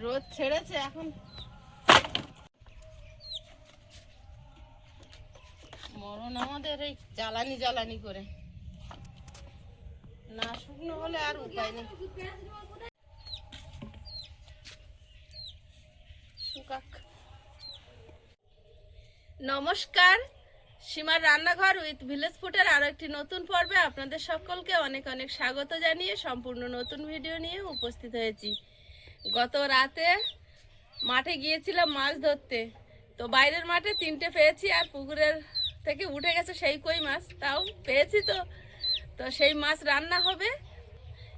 রোদ ছেড়েছে এখন। মরণ আমাদের এই জ্বালানি করে, না শুকনো হলে আর উপায় নেই। নমস্কার, সীমার রান্নাঘর উইথ ভিলেজ ফুডের আরো একটি নতুন পর্বে আপনাদের সকলকে অনেক অনেক স্বাগত জানিয়ে সম্পূর্ণ নতুন ভিডিও নিয়ে উপস্থিত হয়েছি। গত রাতে মাঠে গিয়েছিলাম মাছ ধরতে, তো বাইরের মাঠে 3টে পেয়েছি আর পুকুরের থেকে উঠে গেছে সেই কই মাছ, তাও পেয়েছি। তো সেই মাছ রান্না হবে।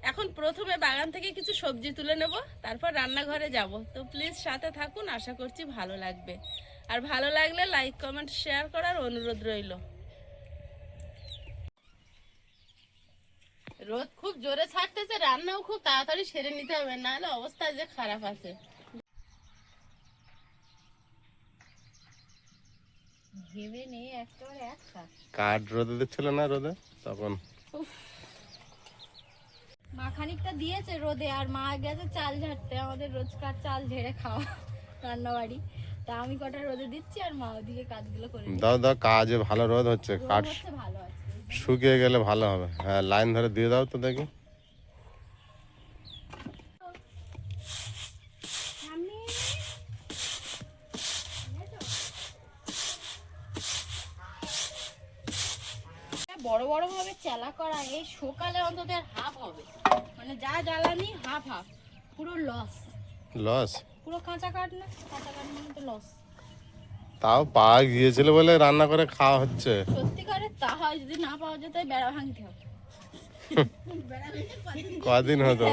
এখন প্রথমে বাগান থেকে কিছু সবজি তুলে নেব, তারপর রান্নাঘরে যাব। তো প্লিজ সাথে থাকুন, আশা করছি ভালো লাগবে। আর ভালো লাগলে লাইক কমেন্ট শেয়ার করার অনুরোধ রইল। রোদ খুব জোরে ছাড়তেছে, রান্নাও খুব তাড়াতাড়ি সেরে নিতে হবে, নাহলে অবস্থা যে খারাপ আছে। ভেবে নেই একেবারে কাঠ রোদে দিচ্ছিল না, রোদে তখন মা খানিকটা দিয়েছে রোদে, আর মা গেছে চাল ঝাড়তে। আমাদের রোজকার চাল ঝেড়ে খাওয়া রান্নাবাড়ি, তা আমি কটা রোদে দিচ্ছি আর মা ওদিকে কাজগুলো করে দাও কাজে ভালো রোদ হচ্ছে, কাঠ ভালো আছে, শুকিয়ে গেলে ভালো হবে। হ্যাঁ, লাইন ধরে দিয়ে দাও তো দেখি। বড় বড় ভাবে চেলা করা, এই সকালে অন্তত হাফ হবে, মানে যা জ্বালানি হাফ হাফ, পুরো লস। পুরো কাঁচা কাঠ না, কাঁচা কাঠ মানে তো লস। তাও পাওয়া গিয়েছিল বলে রান্না করে খাওয়া হচ্ছে। সত্যিকারে তা হয়, যদি না পাওয়া যেত বেড়া ভাঙতে হবে। কদিন হতো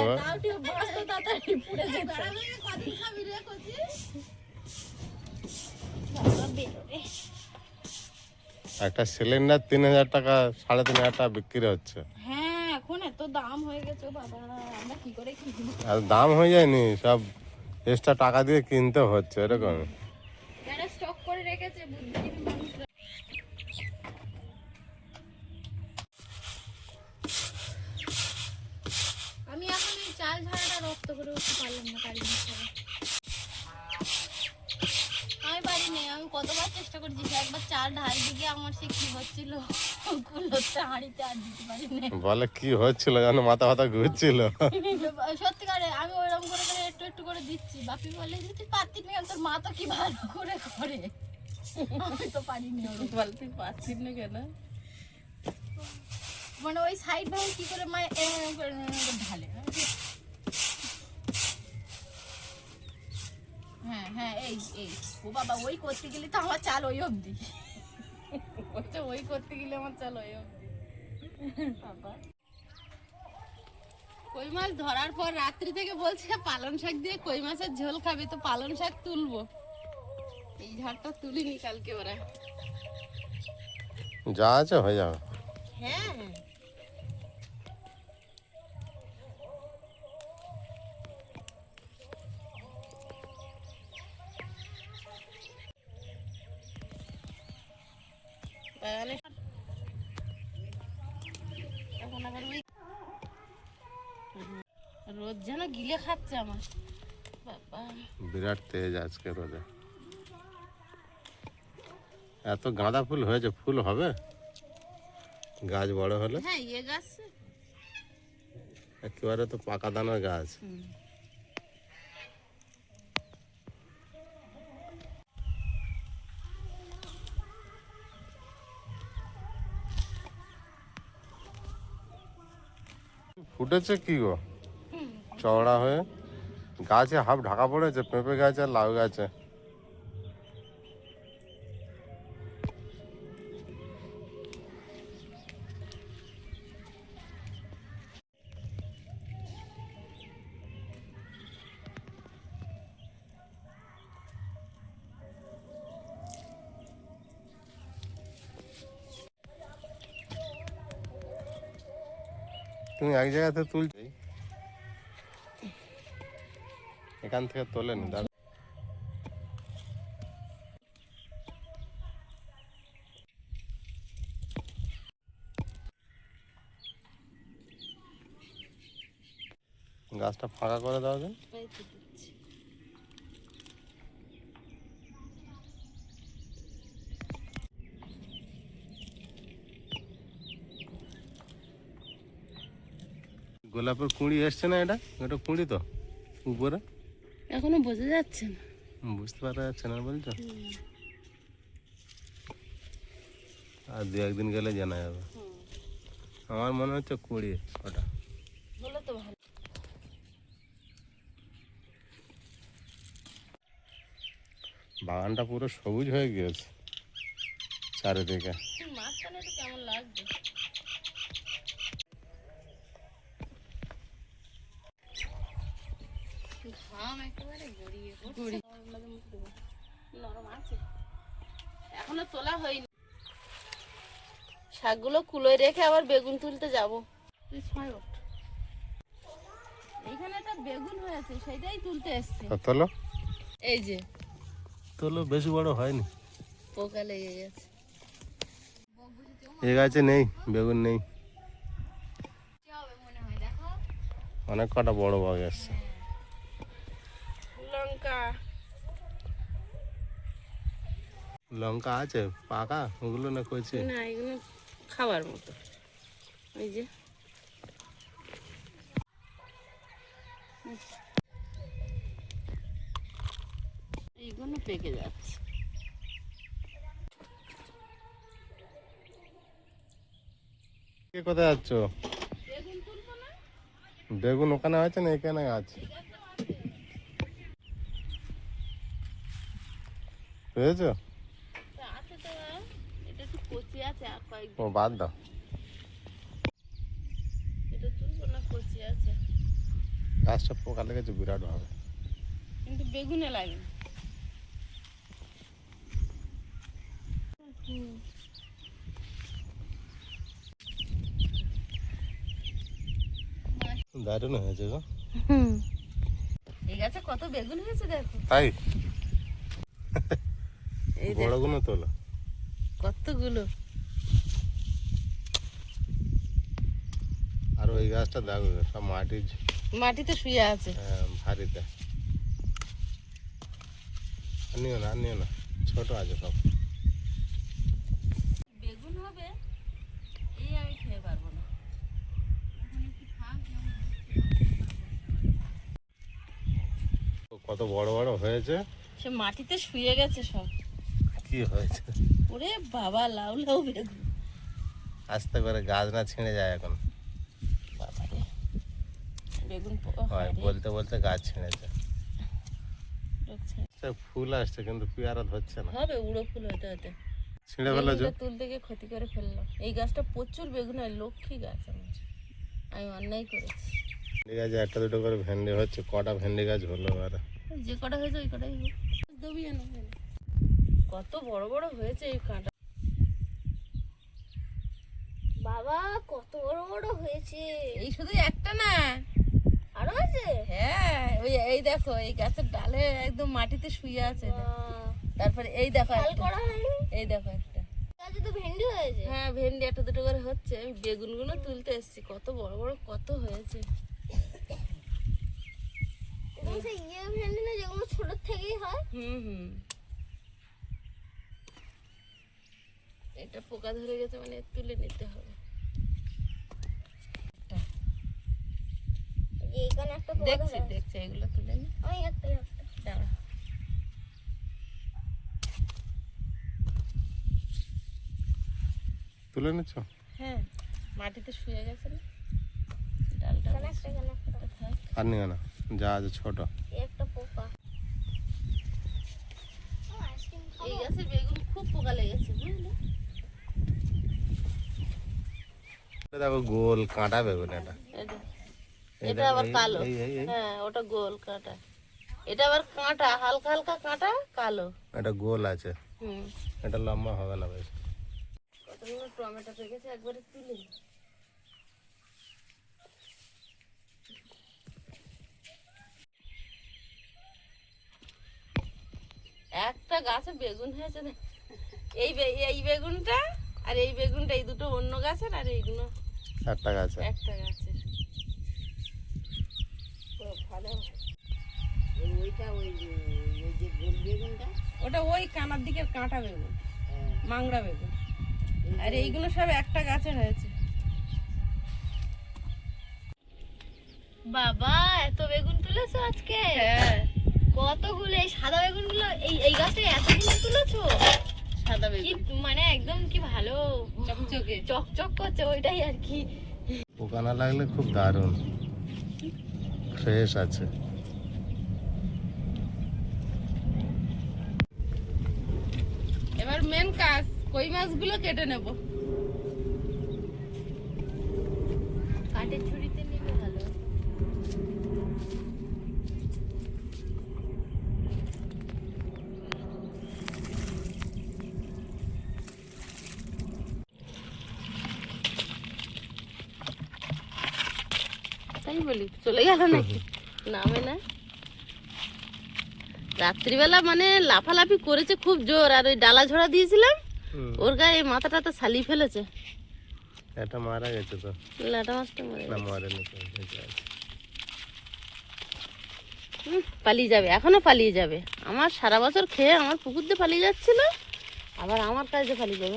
একটা সিলিন্ডার 3000 টাকা, 3500 টাকা বিক্রি হচ্ছে। হ্যাঁ, এখন এত দাম হয়ে গেছে বাবা, আমরা কি করে কিনবো? আর দাম হয়ে যায়নি, সব এক্সট্রা টাকা দিয়ে কিনতে হচ্ছে এরকম। যারা স্টক করে রেখেছে বুদ্ধিজীবী মানুষরা। আমি এখন এই চাল ঝাড়াটা রপ্ত করে উঠতে পারলাম না, কারিগর ছাড়া। আমি পারিনি, আমি কতবার চেষ্টা করেছি, একবার চাল ঢাল দিকে আমার সে কি হচ্ছিল, কুলোতে হাঁড়িতে আর দিতে পারিনি। বলে কি হচ্ছিল জানো, মাথা ঘুরছিল। সত্যিকারে আমি ওইরকম করে করে একটু একটু করে দিচ্ছি। বাপি বলে যে তুই পারতি না, তোর মা তো কি ভালো করে করে, আমি তো পারিনি। তুই পাচ্ছিস না কেন? মানে ওই সাইড ভাবে কি করে মা ঢালে। হ্যাঁ হ্যাঁ, এই এই ও বাবা, ওই করতে গেলে তো আমার চাল ওই অবধি। ওই করতে গেলে আমার চাল ওই অবধি। বাবা, কই মাছ ধরার পর রাত্রি থেকে বলছে পালং শাক দিয়ে কই মাছের ঝোল খাবে, তো পালং শাক তুলবো। এই ঝাড়টা তুলিনি কালকে ওরা। যা আছে হয়ে যাবে। হ্যাঁ, এখন আবার ওই রোদ যেন গিলে খাচ্ছে আমার। বাবা, বিরাট তেজ আজকে রোদে। এত গাঁদা ফুল হয়েছে, ফুল হবে গাছ বড় হলে। হ্যাঁ, ইয়ে গাছ একেবারে তো পাকা দানার গাছ। ফুটেছে কি গো, চওড়া হয়ে গাছে হাফ ঢাকা পড়েছে, পেঁপে গাছে আর লাউ গাছে। তুমি এক জায়গাতে তুলছি, এখান থেকে তোলেন দাদা। গাছটা ফাঁকা করে দাও দিন। গোলাপের কুঁড়ি এসছে না, এটা এটা কুঁড়ি তো উপরে এখনো বোঝা যাচ্ছে না। বুঝতে পারা যাচ্ছে না বলছো। আর দু একদিন গেলে জানা যাবে। আমার মনে হচ্ছে কুঁড়ি ওটা। হলে তো ভালো। বাগানটা পুরো সবুজ হয়ে গিয়েছে চারিদিকে। মাঝখানে তো কেমন লাগবে। ঘাম একেবারে গড়িয়ে পড়ছে। নরম আছে, এখনো তোলা হয়নি। শাকগুলো কুলোয় রেখে আবার বেগুন তুলতে যাব। তুই ছয় ওঠ। এইখানে একটা বেগুন হয়েছে, সেটাই তুলতে এসছে। তোলো এই যে তোলো, বেশি বড় হয়নি, পোকা লেগে গেছে। এ গাছে নেই বেগুন, নেই। মনে হয় দেখো অনেক কটা বড় বাগ আসছে। লঙ্কা লঙ্কা আছে পাকা, ওগুলো না কইছে। না, এগুলো খাবার মতো। এই যে এইগুলো পেকে যাচ্ছে। কে কোথায় যাচ্ছ? বেগুন তুলবো না? বেগুন ওখানে আছে না এখানে আছে? বুঝেছো? তা আছে তো, এটা একটু কচি আছে, আর ও কয়েকদিন। বাদ দাও। এটা তুলবো না, কচি আছে। গাছটা পোকা লেগেছে বিরাট ভাবে। কিন্তু বেগুনে লাগে না। দারুণ হয়েছে গো। এই গাছে কত বেগুন হয়েছে দেখো। তাই এই দেখো বড়গুলো তোলো। কতগুলো। আর ওই গাছটা দেখো সব মাটির মাটিতে শুয়ে আছে। ভারিতে। আর নিও না, আর নিও না, ছোট আছে সব। বেগুন হবে এই আমি খেয়ে পারবো না। কত বড় বড় হয়েছে। সে মাটিতে শুয়ে গেছে সব। কি হয়েছে? ওরে বাবা, লাউ লাউ বেগুন। আস্তে করে গাছ না ছিঁড়ে যায় এখন। বাবারে, বেগুন হয় বলতে বলতে গাছ ছিঁড়েছে। ফুল আসছে কিন্তু পেয়ারা ধরছে না। হবে উড়ো ফুল হতে হতে। ছিঁড়ে ফেলেছো? বেগুনটা তুলতে গিয়ে ক্ষতি করে ফেললাম। এই গাছটা প্রচুর বেগুন হয়, লক্ষ্মী গাছ আমার। আমি অন্যায় করেছি। ভেন্ডি গাছে একটা দুটো করে ভেন্ডি হচ্ছে। কটা ভেন্ডি গাছ হলো এবারে? যে কটা হয়েছে ওই কটাই হোক। দবিয়ে না কেন? কত বড় বড় হয়েছে এই কাঁটা। বাবা কত বড় বড় হয়েছে। এই শুধু একটা না, আরো আছে? হ্যাঁ ওই এই দেখো, এই গাছের ডালে একদম মাটিতে শুয়ে আছে। তারপরে এই দেখো হাল একটা। করা হয়নি? এই দেখো একটা। গাছে তো ভেন্ডি হয়েছে। হ্যাঁ ভেন্ডি একটা দুটো করে হচ্ছে। আমি বেগুনগুলো তুলতে এসেছি, কত বড় বড় কত হয়েছে। এগুলো সেই ভেন্ডি না যেগুলো ছোট থেকেই হয়। হুম। এটা পোকা ধরে গেছে, মানে তুলে নিতে হবে। এইখানে একটা পোকা দেখছি ধরে দেখছি, এগুলো তুলে নি। আমি একটা দাঁড়া। তুলে নিচ্ছ? হ্যাঁ মাটিতে শুয়ে গেছে না ডালটা। ওটা থাক। আর নিও না, যা আছে ছোট। একটা পোকা। এই গাছে বেগুন খুব পোকা লেগেছে বুঝলে। দেখো গোল কাঁটা বেগুন এটা। এটা আবার কালো। হ্যাঁ ওটা গোল কাঁটা, এটা আবার কাঁটা, হালকা হালকা কাঁটা কালো। এটা গোল আছে, হুম। এটা লম্বা হবে না বেশ। কতগুলো টমেটো পেকেছে, একবারে তুলে নি। একটা গাছে বেগুন হয়েছে দেখ। এই বেগুনটা আর এই বেগুনটা, এই দুটো অন্য গাছের, আর এইগুলো একটা গাছে। একটা গাছের। ওটা ওই কানার দিকের কাঁটা বেগুন, মাংড়া বেগুন। আর এইগুলো সব একটা গাছে হয়েছে। বাবা এত বেগুন তুলেছো আজকে? হ্যাঁ, কতগুলো এই সাদা বেগুনগুলো এই গাছে এতগুলো তুলেছো? সাদা কি বেগুন মানে একদম কি ভালো চকচকে। চকচক করছে ওইটাই আর কি। পোকা না লাগলে খুব দারুণ ফ্রেশ আছে। এবার মেন কাজ, কই মাছগুলো কেটে নেব। কাঠের ছুরিতে নিলে ভালো। তাই বলি চলে গেল নাকি? নামে না। রাত্রিবেলা মানে লাফালাফি করেছে খুব জোর, আর ওই ডালা ঝোড়া দিয়েছিলাম ওর গায়ে মাথা টাথা ছালিয়ে ফেলেছে। এটা মারা গেছে তো? লাটা মাছটা মরে না গেছে। মরেনি তো, বেঁচে আছে। পালিয়ে যাবে, এখনো পালিয়ে যাবে। আমার সারা বছর খেয়ে আমার পুকুর দিয়ে পালিয়ে যাচ্ছিল, আবার আমার কাছে পালিয়ে যাবে।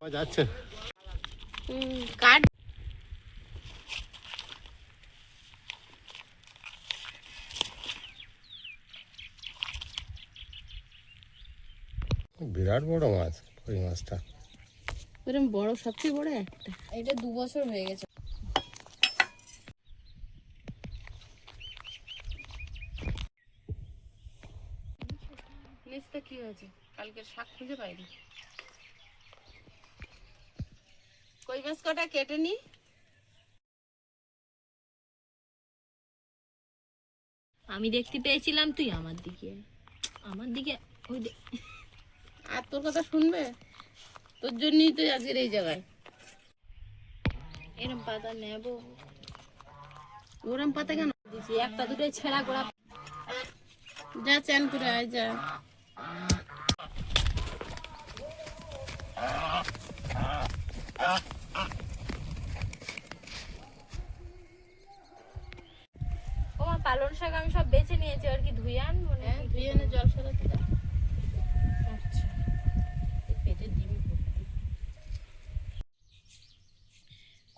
পাওয়া যাচ্ছে। কাঠ বিরাট বড় মাছ কই মাছটা। এরকম বড়, সবচেয়ে বড় একটা। এটা 2 বছর হয়ে গেছে। নিচটা কি হয়েছে? কালকে শাক খুঁজে পাইনি। কই মাছ কটা কেটে নি। আমি দেখতে পেয়েছিলাম তুই আমার দিকে ওই আর তোর কথা শুনবে? তোর জন্যই তো আজকের এই জায়গায়। এরম পাতা নেব। ওরম পাতা কেন দিছি একটা দুটোই ছেঁড়া গোড়া। যা চান করে আয় যা। ও মা, পালং শাক আমি সব বেছে নিয়েছি, আর কি ধুয়ে আনবো না? হ্যাঁ, ধুয়ে এনে জল সরাতে দাও। আচ্ছা। পেটে ডিম ভর্তি।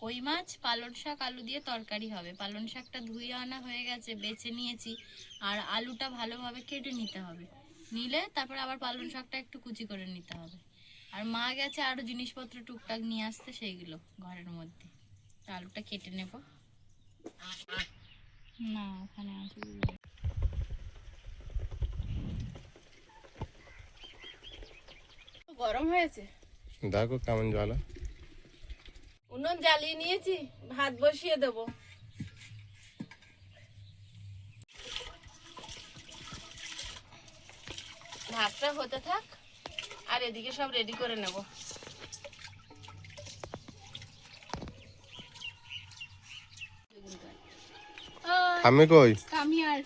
কই মাছ, পালং শাক, আলু দিয়ে তরকারি হবে। পালং শাকটা ধুয়ে আনা হয়ে গেছে, বেছে নিয়েছি। আর আলুটা ভালোভাবে কেটে নিতে হবে, নিলে তারপর আবার পালং শাকটা একটু কুচি করে নিতে হবে। আর মা গেছে আরো জিনিসপত্র টুকটাক নিয়ে আসতে, সেইগুলো ঘরের মধ্যে। তা আলুটা কেটে নেব। না ওখানে আছে। গরম হয়েছে, দেখো কেমন জ্বালা। উনুন জ্বালিয়ে নিয়েছি, ভাত বসিয়ে দেব। ভাতটা হতে থাক, আর এদিকে সব রেডি করে নেব। আমি কই? আমি আর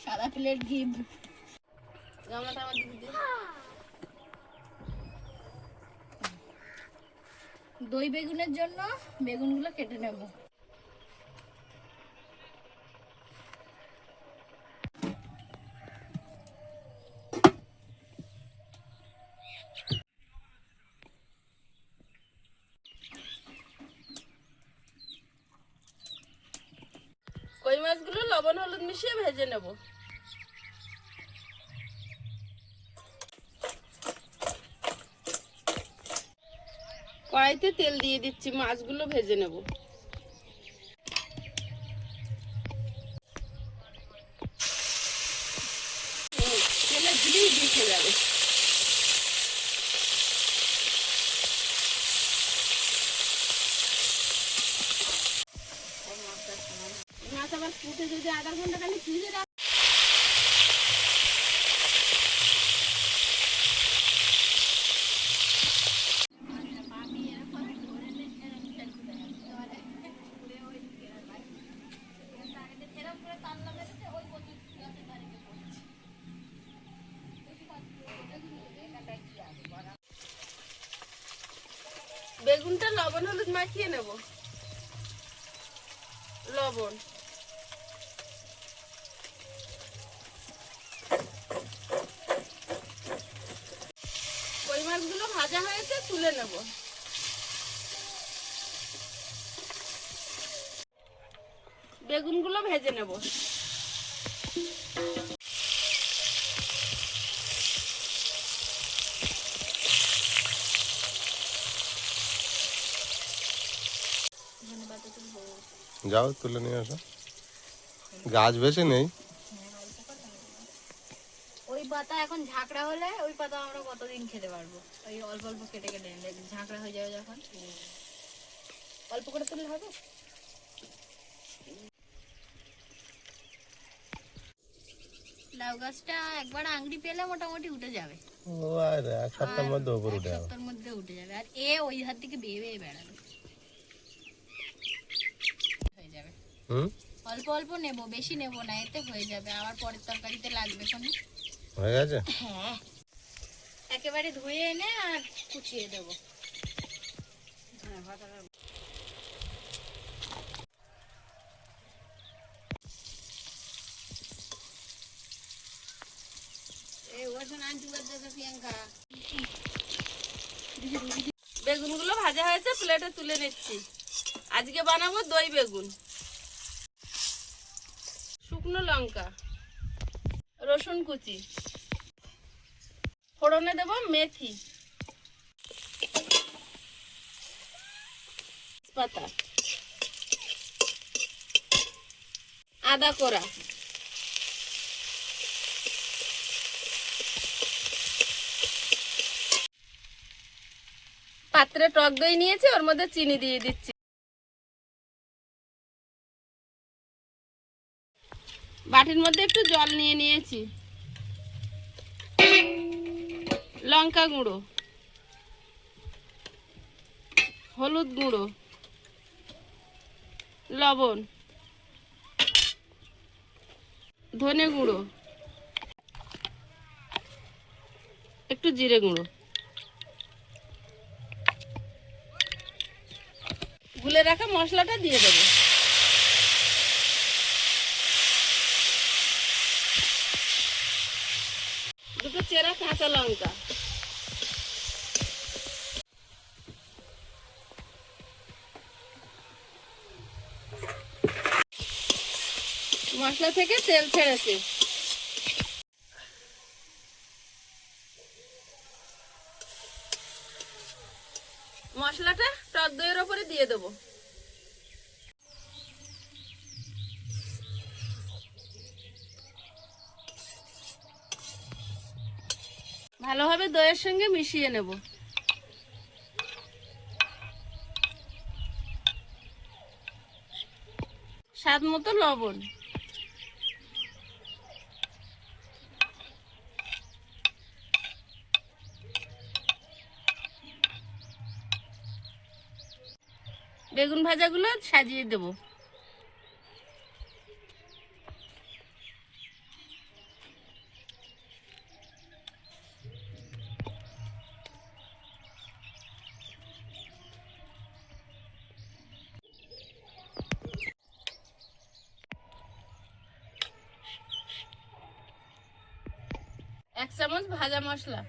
সাদা প্লেট ঘি। গামলাটা আমার দিদি দিয়ে। দই বেগুনের জন্য বেগুনগুলো কেটে নেব। কই মাছগুলো লবণ হলুদ মিশিয়ে ভেজে নেব। কড়াইতে তেল দিয়ে দিচ্ছি, মাছগুলো ভেজে নেব। তেলে দিলেই দেখে যাবে। মাছ আবার ফুটে যদি আধা ঘন্টা খালি ফ্রিজে রাখ। বেগুনটা লবণ হলুদ মাখিয়ে নেব। লবণ, কই মাছগুলো ভাজা হয়েছে, তুলে নেব। বেগুনগুলো ভেজে নেব। যাও তুলে নিয়ে আসো, গাছ বেশি নেই। ওই পাতা এখন ঝাঁকড়া হলে ওই পাতা আমরা কতদিন খেতে পারবো? ওই অল্প অল্প কেটে কেটে এনে ঝাঁকড়া হয়ে যাবে যখন, অল্প করে তুললে হবে। লাউ গাছটা একবার আংড়ি পেলে মোটামুটি উঠে যাবে। ও আর এক সপ্তাহের মধ্যে উপরে উঠে যাবে। সপ্তাহের মধ্যে উঠে যাবে। আর এ ওই ধার থেকে বেয়ে বেয়ে বেড়াবে, হয়ে যাবে। অল্প অল্প নেব, বেশি নেব না, এতে হয়ে যাবে। আবার পরের তরকারিতে লাগবে কোনো। হয়ে গেছে? হ্যাঁ, একেবারে ধুয়ে এনে আর কুচিয়ে দেবো। বেগুনগুলো ভাজা হয়েছে, প্লেটে তুলে নিচ্ছি। আজকে বানাবো দই বেগুন। শুকনো লঙ্কা, রসুন কুচি, ফোড়নে দেব মেথি পাতা, আদা কোড়া, পাত্রে টক দই নিয়েছি, ওর মধ্যে চিনি দিয়ে দিচ্ছি। বাটির মধ্যে একটু জল নিয়ে নিয়েছি। লঙ্কা গুঁড়ো, হলুদ গুঁড়ো, লবণ, ধনে গুঁড়ো, একটু জিরে গুঁড়ো। গুলে রাখা মশলাটা দিয়ে দেবো। দুটো চেরা কাঁচা লঙ্কা, মশলা থেকে তেল ছেড়েছে। মশলাটা টক দইয়ের ওপরে দিয়ে দেবো। ভালোভাবে দইয়ের সঙ্গে মিশিয়ে নেব। স্বাদ মতো লবণ, বেগুন ভাজাগুলো সাজিয়ে দেব। এক চামচ ভাজা মশলা,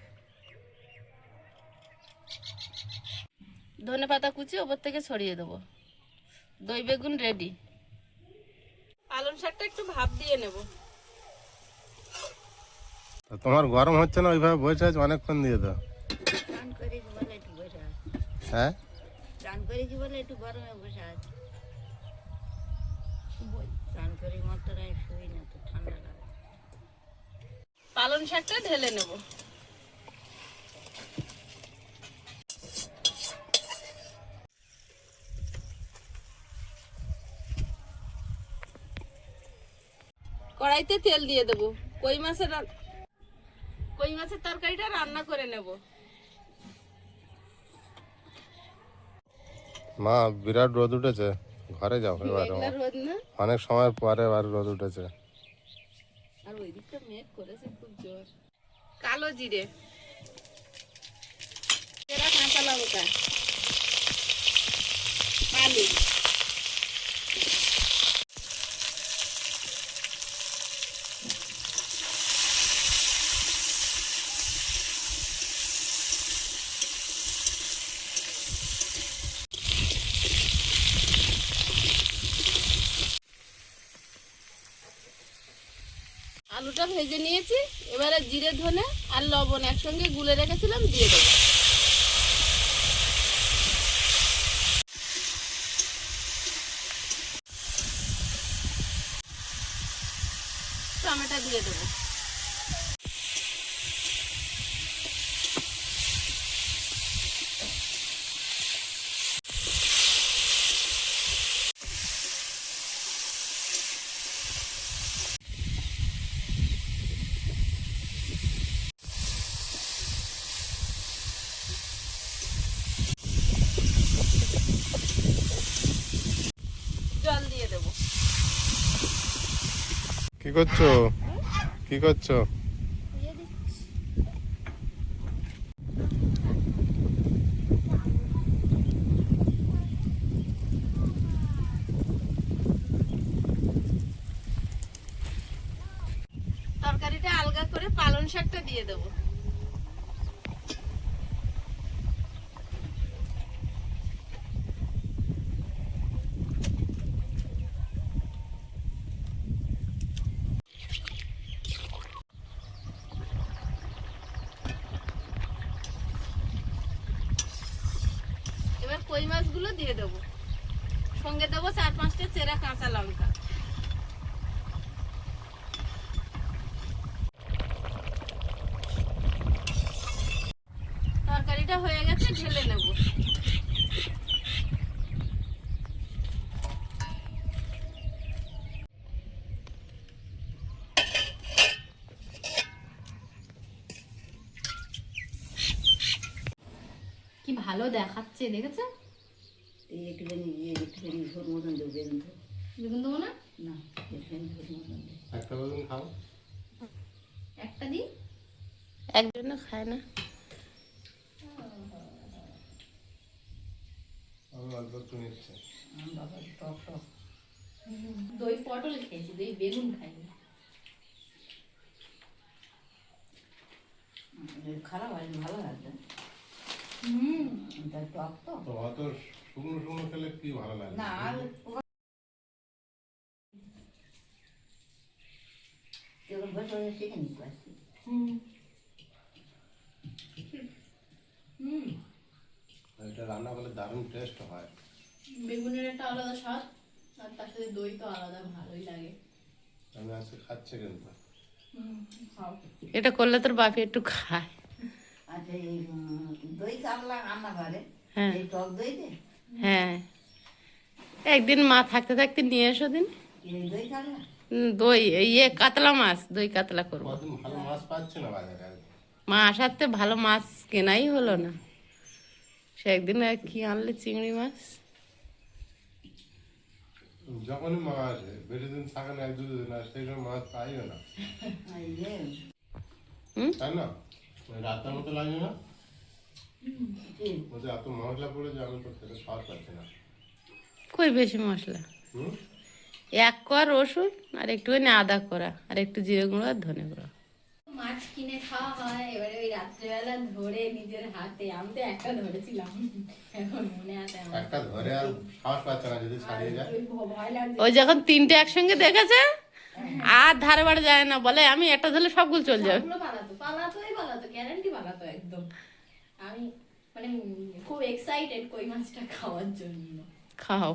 ধনে পাতা কুচি ওপর থেকে ছড়িয়ে দেবো। দই বেগুন রেডি। পালং শাকটা একটু ভাপ দিয়ে নেব। তোমার গরম হচ্ছে না? ওইভাবে বসে আছে অনেকক্ষণ দিয়ে দাও। হ্যাঁ, চান করেছি বলে একটু গরমে বসে আছে। চান করি মাত্র আমি শুই না, তো ঠান্ডা লাগে। পালং শাকটা ঢেলে নেব। কড়াইতে তেল দিয়ে দেব। কই মাছের তরকারিটা রান্না করে নেব। মা বিরাট রোদ উঠেছে, ঘরে যাও এবার। মেঘলা রোদ না, অনেক সময় পরে এবার রোদ উঠেছে। আর ওই দিকটা মেঘ করেছে খুব জোর। কালো জিরে, চেরা কাঁচা লঙ্কা, আলু, আলুটা ভেজে নিয়েছি, এবারে জিরে ধনে আর লবণ একসঙ্গে গুলে রেখেছিলাম দিয়ে দেবো। টমেটো দিয়ে দেবো। জল দিয়ে দেবো। কি করছো? কি করছো? তরকারিটা আলগা করে পালং শাকটা দিয়ে দেবো। এবার কই মাছগুলো দিয়ে দেবো, সঙ্গে দেবো 4-5টা চেরা কাঁচা লঙ্কা। তরকারিটা হয়ে গেছে, ঢেলে নেব। কি ভালো দেখাচ্ছে, দেখেছো? একটুখানি ঝোল মতন দেবো, বেগুন দেবো বেগুন দেবো না? না, একটুখানি ঝোল মতন দেবো। একটা বেগুন খাও। একটা দিই। একজনে খায় না। আমি অল্প একটু নিচ্ছি। আমার বাবা টক টক দই পটল খেয়েছি, দই বেগুন খাইনি। খারাপ হয় ভালো লাগবে, হুম, তাই টক তো তো অত শুকনো শুকনো খেলে কি ভালো লাগে? না। আর কেউ বসে বসে শিখে নিতে পারছি। হুম, হুম। এটা রান্না করলে দারুণ টেস্ট হয়। বেগুনের একটা আলাদা স্বাদ, আর তার সাথে দই তো আলাদা, ভালোই লাগে। আমি আজকে খাচ্ছি কিন্তু। হুম, খাও। এটা করলে তোর বাপি একটু খায়। আচ্ছা, এই দই কাতলা রান্না করে, হ্যাঁ এই টক দই দে, হ্যাঁ, একদিন মা থাকতে থাকতে নিয়ে এসো দিন। এই দই কাতলা দই ইয়ে কাতলা মাছ, দই কাতলা করবো। কদিন ভালো মাছ পাচ্ছি না বাজারে আর। মা আসাতে ভালো মাছ কেনাই হলো না। সে একদিন আর কি আনলে চিংড়ি মাছ। যখনই মা আসে বেশি দিন থাকে না, 1-2 দিন, আর সেই সময় মাছ পাইও না, ইয়ে তাই না? ওই রাতের মতো লাগে না? কি বলছে এত মশলা পড়ে যে আমি তো খেতে স্বাদ পাচ্ছি না। কই বেশি মশলা, হুম? 1 কোয়া রসুন আর একটুখানি আদা করা আর একটু জিরে গুঁড়ো আর ধনে গুঁড়ো। মাছ কিনে খাওয়া হয়, এবারে ওই রাত্রেবেলা ধরে নিজের হাতে, আমি তো একটা ধরেছিলাম, এখন মনে আছে আমার। একটা ধরে আর সাহস পাচ্ছে না যদি ছাড়িয়ে যায়। ওই ভয় লাগছে। ওই যখন 3টে একসঙ্গে দেখেছে আর ধারে বাড়ে যায় না, বলে আমি একটা ধরলে সবগুলো চলে যাবে। সবগুলো পালাতো, গ্যারান্টি পালাতো একদম। আমি মানে খুব এক্সাইটেড কই মাছটা খাওয়ার জন্য। খাও,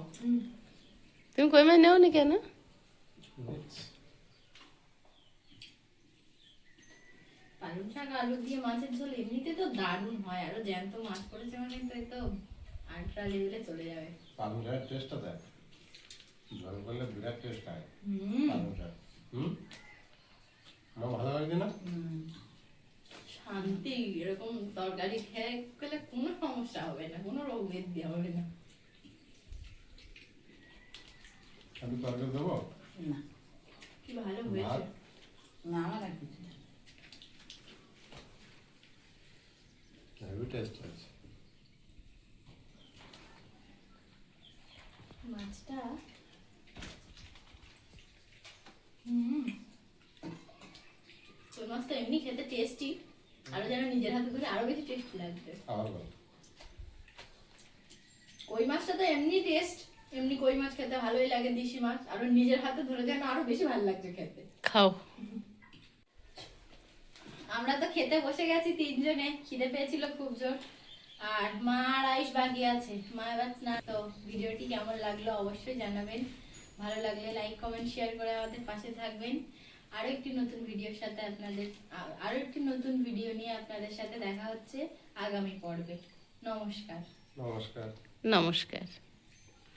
তুমি কই মাছ নেও নি কেন? পালং শাক আলু দিয়ে মাছের ঝোল এমনিতে তো দারুণ হয়, আরো জ্যান্ত মাছ পড়েছে মানে তো এই তো আল্ট্রা লেভেলে চলে যাবে। পালং শাকের টেস্টটা দেখ, ঝোল করলে বিরাট টেস্ট হয় হুম, পালং শাক। আমার ভালো লাগে না? শান্তি। এরকম তরকারি খেয়ে গেলে কোনো সমস্যা হবে না, কোনো রোগ ব্যাধি হবে না। আমি তরকারি দেবো? না কি ভালো হয়েছে। ভাত? না, আমার আর কিছু না। হেভি টেস্ট আছে। মাছটা হুম, কই মাছটা এমনি খেতে টেস্টি, আরো যেন নিজের হাতে ধরে আরো বেশি টেস্টি লাগবে। খাওয়ার বল। কই মাছটা তো এমনি টেস্ট, এমনি কই মাছ খেতে ভালোই লাগে, দেশি মাছ, আরো নিজের হাতে ধরে যেন আরো বেশি ভালো লাগছে খেতে। খাও। আমরা তো খেতে বসে গেছি তিনজনে, খিদে পেয়েছিল খুব জোর। আর মা আর আয়ুষ বাকি আছে, মা এবার না। তো ভিডিওটি কেমন লাগলো অবশ্যই জানাবেন, ভালো লাগলে লাইক কমেন্ট শেয়ার করে আমাদের পাশে থাকবেন। আরো একটি নতুন ভিডিওর সাথে আরো একটি নতুন ভিডিও নিয়ে আপনাদের সাথে দেখা হচ্ছে আগামী পর্বে। নমস্কার। নমস্কার। নমস্কার।